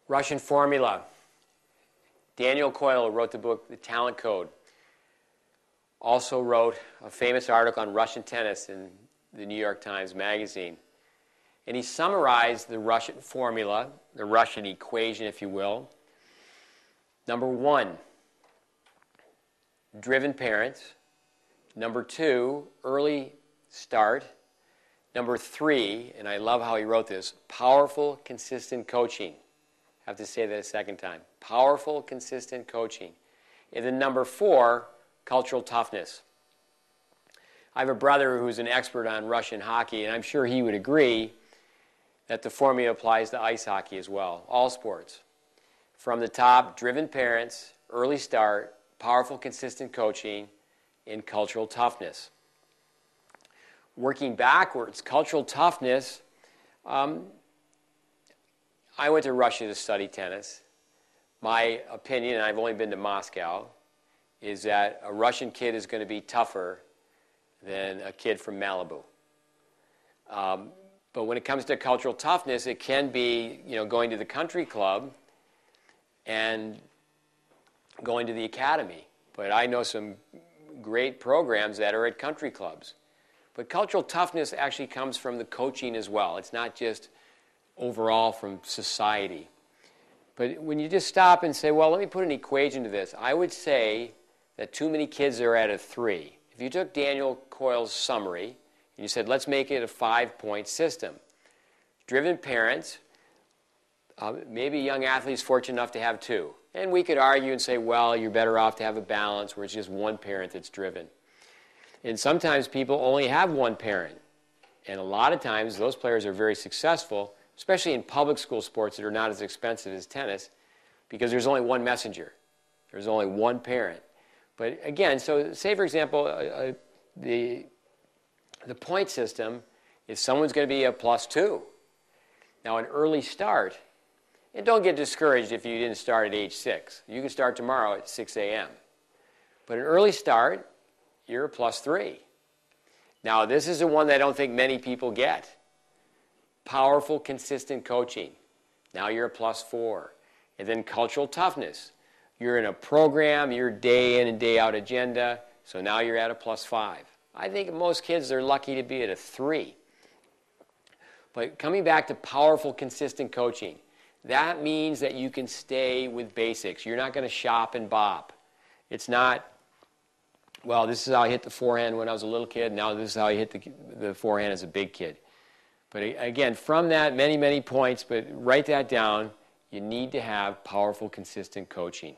Russian formula. Daniel Coyle wrote the book, The Talent Code. Also wrote a famous article on Russian tennis in the New York Times Magazine. And he summarized the Russian formula, the Russian equation, if you will. Number 1, driven parents. Number 2, early start. Number 3, and I love how he wrote this, powerful, consistent coaching. I have to say that a second time. Powerful, consistent coaching. And then number 4, cultural toughness. I have a brother who's an expert on Russian hockey, and I'm sure he would agree that the formula applies to ice hockey as well, all sports. From the top, driven parents, early start, powerful, consistent coaching, and cultural toughness. Working backwards, cultural toughness, I went to Russia to study tennis. My opinion, and I've only been to Moscow, is that a Russian kid is going to be tougher than a kid from Malibu. But when it comes to cultural toughness, it can be, going to the country club and going to the academy. But I know some great programs that are at country clubs. But cultural toughness actually comes from the coaching as well. It's not just overall from society. But when you just stop and say, well, let me put an equation to this, I would say that too many kids are at a 3. If you took Daniel Coyle's summary and you said, let's make it a 5-point system. Driven parents, maybe young athletes fortunate enough to have 2. And we could argue and say, well, you're better off to have a balance where it's just one parent that's driven. And sometimes people only have one parent. And a lot of times those players are very successful, especially in public school sports that are not as expensive as tennis, because there's only one messenger. There's only one parent. But again, so say, for example, the point system is someone's going to be a +2. Now, an early start, and don't get discouraged if you didn't start at age 6. You can start tomorrow at 6 a.m. But an early start, you're a +3. Now, this is the one that I don't think many people get. Powerful, consistent coaching. Now you're a +4. And then cultural toughness. You're in a program, your day in and day out agenda, so now you're at a +5. I think most kids are lucky to be at a 3. But coming back to powerful, consistent coaching, that means that you can stay with basics. You're not going to shop and bop. It's not, well, this is how I hit the forehand when I was a little kid, now this is how I hit the forehand as a big kid. But again, from that, many, many points, but write that down. You need to have powerful, consistent coaching.